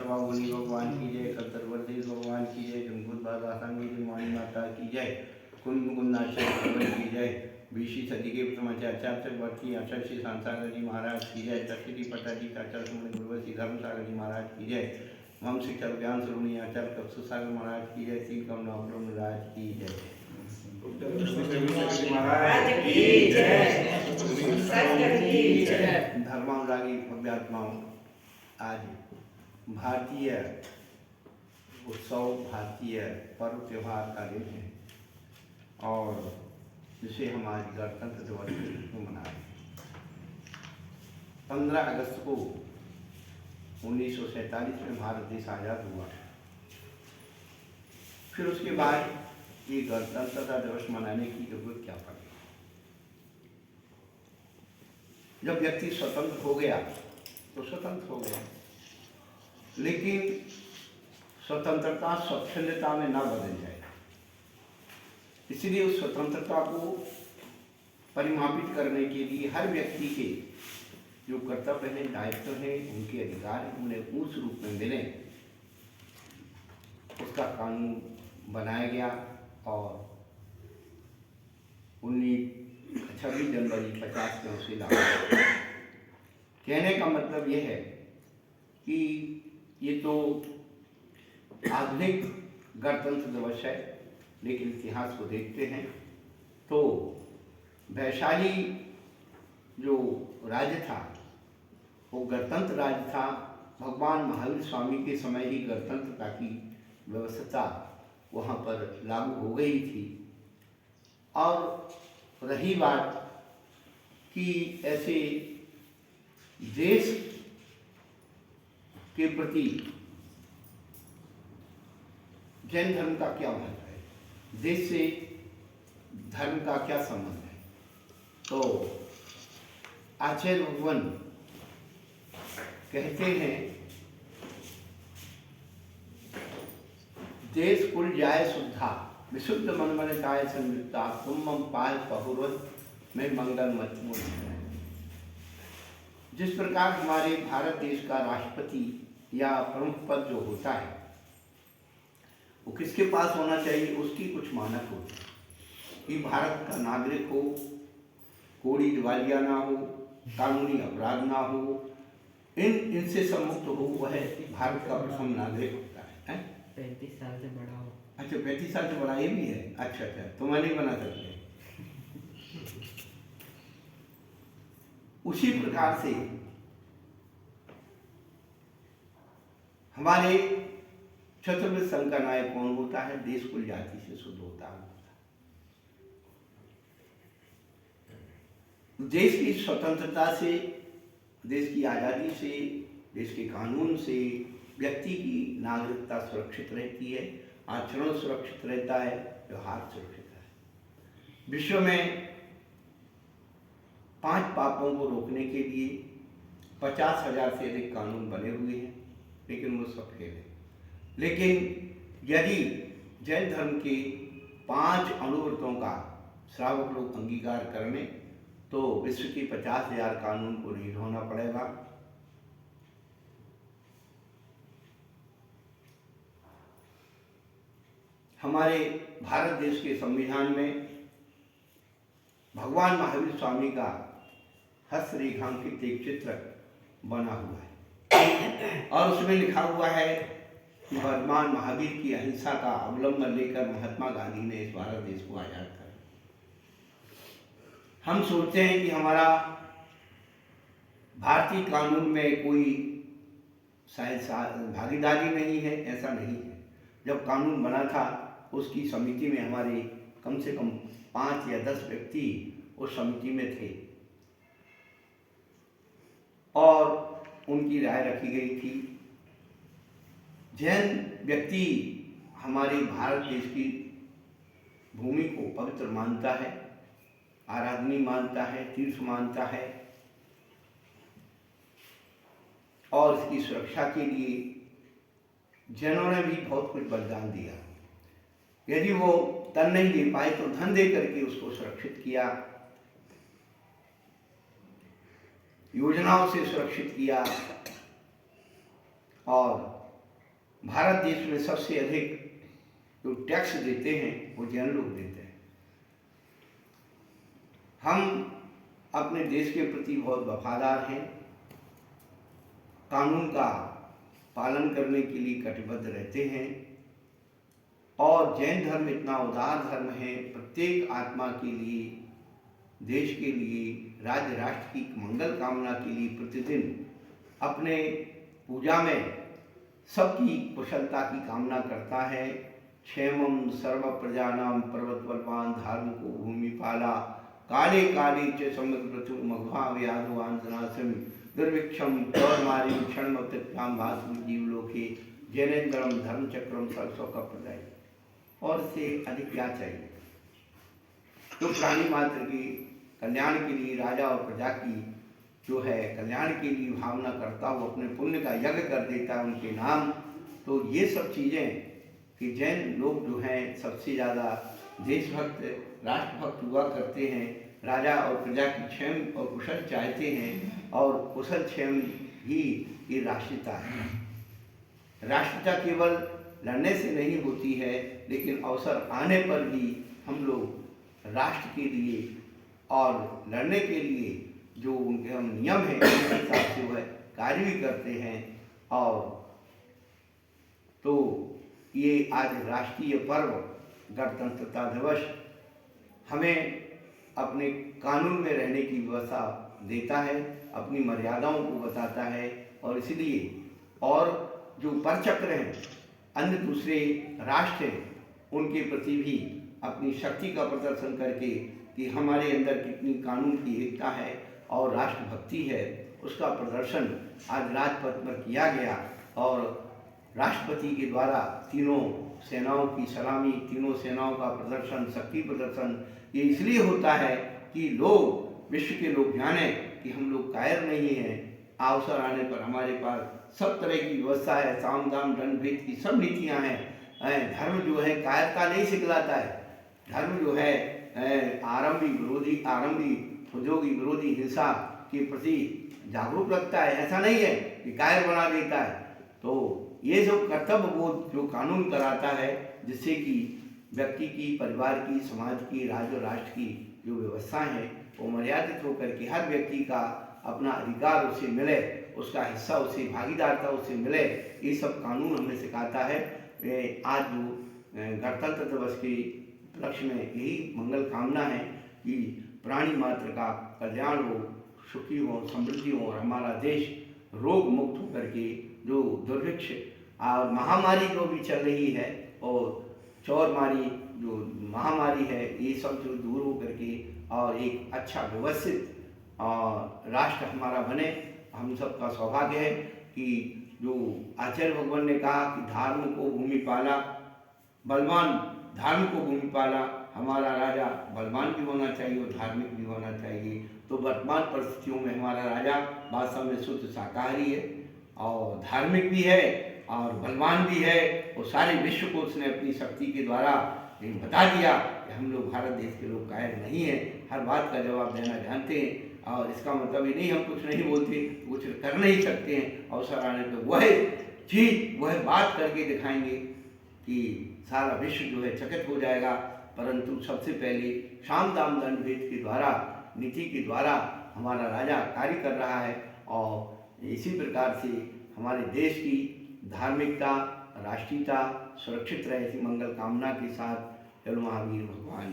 करवा मुनि भगवान की जय, कलतरवर्देश भगवान की जय, जमकुद बाबा सांगी मानी माता की जय, कुंभ कुंदाचार्य की जय, 20वीं सदी के प्रथम आचार्य चक्रवर्ती आचार्य श्री शांतागर जी महाराज की जय, तक्षिणी पट्टाधी आचार्य सुमन गुरुवर श्री धर्मसागर जी महाराज की जय, मम शिक्षक ज्ञान सुरुणी आचार्य कक्षु सागर महाराज की जय, तीन कम नवक्रम राज की जय। धर्मानुरागी भव्यात्माओं, आज भारतीय उत्सव, भारतीय पर्व त्यौहार का दिन है और जिसे हम आज गणतंत्र दिवस के रूप में मना रहे हैं। 15 अगस्त को 1947 में भारत देश आज़ाद हुआ। फिर उसके बाद ये गणतंत्रता दिवस मनाने की जरूरत क्या पड़ी? जब व्यक्ति स्वतंत्र हो गया तो स्वतंत्र हो गया, लेकिन स्वतंत्रता स्वच्छंदता में ना बदल जाए, इसलिए उस स्वतंत्रता को परिमापित करने के लिए हर व्यक्ति के जो कर्तव्य हैं, दायित्व हैं, उनके अधिकार हैं, उन्हें उस रूप में मिले, उसका कानून बनाया गया और 26 जनवरी 50 में उसे लागू किया। कहने का मतलब यह है कि ये तो आधुनिक गणतंत्र दिवस है, लेकिन इतिहास को देखते हैं तो वैशाली जो राज्य था वो गणतंत्र राज्य था। भगवान महावीर स्वामी के समय ही गणतंत्रता की व्यवस्था वहाँ पर लागू हो गई थी। और रही बात कि ऐसे देश के प्रति जैन धर्म का क्या महत्व है, देश से धर्म का क्या संबंध है, तो आचार्य भगवान कहते हैं देश कुल जाय शुद्धा, विशुद्ध मन मन काय संयुक्ता, तुम मम पाय पहुरत में मंगल मत मूर्ति। जिस प्रकार हमारे भारत देश का राष्ट्रपति या प्रमुख पद जो होता है वो किसके पास होना चाहिए, उसकी कुछ मानक होती है कि भारत का नागरिक हो, कोड़ी दिवालिया ना हो, कानूनी अपराध ना हो, इनसे सम्मुक्त हो, वह भारत का प्रथम नागरिक होता है। 35 साल से बड़ा हो। अच्छा, 35 साल से बड़ा ये भी है। अच्छा, तो मैं नहीं बना सकते। उसी प्रकार से हमारे छत्रपति संघ का नायक कौन होता है? देश कुल जाति से शुद्ध होता है। देश की स्वतंत्रता से, देश की आज़ादी से, देश के कानून से व्यक्ति की नागरिकता सुरक्षित रहती है, आचरण सुरक्षित रहता है, व्यवहार सुरक्षित है। विश्व में 5 पापों को रोकने के लिए 50,000 से अधिक कानून बने हुए हैं, लेकिन वो सब फेल है। लेकिन यदि जैन धर्म के 5 अनुव्रतों का श्रावक लोग अंगीकार कर लें तो विश्व के 50,000 कानून को नहीं ढोना पड़ेगा। हमारे भारत देश के संविधान में भगवान महावीर स्वामी का हस्तरेखांकित एक चित्र बना हुआ है और उसमें लिखा हुआ है कि भगवान महावीर की अहिंसा का अवलंबन लेकर महात्मा गांधी ने इस भारत देश को आजाद कर। हम सोचते हैं कि हमारा भारतीय कानून में कोई शायद भागीदारी नहीं है, ऐसा नहीं है। जब कानून बना था उसकी समिति में हमारे कम से कम 5 या 10 व्यक्ति उस समिति में थे और उनकी राय रखी गई थी। जैन व्यक्ति हमारे भारत देश की भूमि को पवित्र मानता है, आराधनीय मानता है, तीर्थ मानता है और इसकी सुरक्षा के लिए जैनों ने भी बहुत कुछ बलिदान दिया। यदि वो तन नहीं दे पाए तो धन दे करके उसको सुरक्षित किया, योजनाओं से सुरक्षित किया और भारत देश में सबसे अधिक जो टैक्स देते हैं वो जैन लोग देते हैं। हम अपने देश के प्रति बहुत वफादार हैं, कानून का पालन करने के लिए कटिबद्ध रहते हैं और जैन धर्म इतना उदार धर्म है, प्रत्येक आत्मा के लिए, देश के लिए, राज्य राष्ट्र की मंगल कामना के लिए प्रतिदिन अपने पूजा में सबकी कुशलता की कामना करता है। क्षेमम सर्व प्रजानाम पर्वत बलवान धार्मिको भूमिपाला काले काले च समुद्रतु मघवा व्याधवांसनासम दुर्भिक्षम गौरमारी क्षणमत्याम भास्म जीवलोके जैनेन्द्रम धर्मचक्रम सरस्व का प्रदाय। और से अधिक क्या चाहिए? तो प्राणी मात्र के कल्याण के लिए, राजा और प्रजा की जो है कल्याण के लिए भावना करता हुआ अपने पुण्य का यज्ञ कर देता है उनके नाम। तो ये सब चीज़ें कि जैन लोग जो हैं सबसे ज़्यादा देशभक्त, राष्ट्रभक्त हुआ करते हैं, राजा और प्रजा की क्षेम और कुशल चाहते हैं और कुशल क्षेम ही ये राष्ट्रीयता है। राष्ट्रीयता केवल लड़ने से नहीं होती है, लेकिन अवसर आने पर भी हम लोग राष्ट्र के लिए और लड़ने के लिए जो उनके हम नियम हैं उनके हिसाब से वह कार्य भी करते हैं। और तो ये आज राष्ट्रीय पर्व गणतंत्रता दिवस हमें अपने कानून में रहने की व्यवस्था देता है, अपनी मर्यादाओं को बताता है। और इसलिए और जो परचक्र हैं, अन्य दूसरे राष्ट्र हैं, उनके प्रति भी अपनी शक्ति का प्रदर्शन करके कि हमारे अंदर कितनी कानून की एकता है और राष्ट्रभक्ति है, उसका प्रदर्शन आज राजपथ पर किया गया। और राष्ट्रपति के द्वारा तीनों सेनाओं की सलामी, तीनों सेनाओं का प्रदर्शन, शक्ति प्रदर्शन ये इसलिए होता है कि लोग, विश्व के लोग जाने कि हम लोग कायर नहीं हैं। अवसर आने पर हमारे पास सब तरह की व्यवस्था है, साम दाम दंड भेद की सब नीतियाँ हैं। धर्म जो है कायरता नहीं सिखलाता है, धर्म जो है आरंभी उद्योगी विरोधी हिंसा के प्रति जागरूक रखता है। ऐसा नहीं है कि कायर बना देता है। तो ये जो कर्तव्य बोध जो कानून कराता है, जिससे कि व्यक्ति की, परिवार की, समाज की, राज्य और राष्ट्र की जो व्यवस्था है वो मर्यादित होकर के हर व्यक्ति का अपना अधिकार उसे मिले, उसका हिस्सा उसे, भागीदारता उसे मिले, ये सब कानून हमें सिखाता है। आज जो गणतंत्र दिवस के उपलक्ष्य में यही मंगल कामना है कि प्राणी मात्र का कल्याण हो, सुखी हो, समृद्धि हो और हमारा देश रोग मुक्त होकर के जो दुर्भिक्ष और महामारी जो भी चल रही है और चौरमारी जो महामारी है, ये सब जो दूर हो करके और एक अच्छा व्यवस्थित राष्ट्र हमारा बने। हम सबका सौभाग्य है कि जो आचार्य भगवान ने कहा कि धर्म को भूमि पाला, बलवान धर्म को भूमि पाला, हमारा राजा बलवान भी होना चाहिए और धार्मिक भी होना चाहिए। तो वर्तमान परिस्थितियों में हमारा राजा वास्तव में शुद्ध शाकाहारी है और धार्मिक भी है और बलवान भी है। और सारे विश्व को उसने अपनी शक्ति के द्वारा बता दिया कि हम लोग भारत देश के लोग कायर नहीं हैं, हर बात का जवाब देना जानते हैं। और इसका मतलब ये नहीं हम कुछ नहीं बोलते, कुछ कर नहीं सकते हैं। अवसर आने पर वह चीज़, वह बात करके दिखाएंगे कि सारा विश्व जो है चकित हो जाएगा। परंतु सबसे पहले साम दाम दंड भेद के द्वारा, नीति के द्वारा हमारा राजा कार्य कर रहा है। और इसी प्रकार से हमारे देश की धार्मिकता, राष्ट्रीयता सुरक्षित रहे, ऐसी मंगल कामना के साथ चलो महावीर भगवान।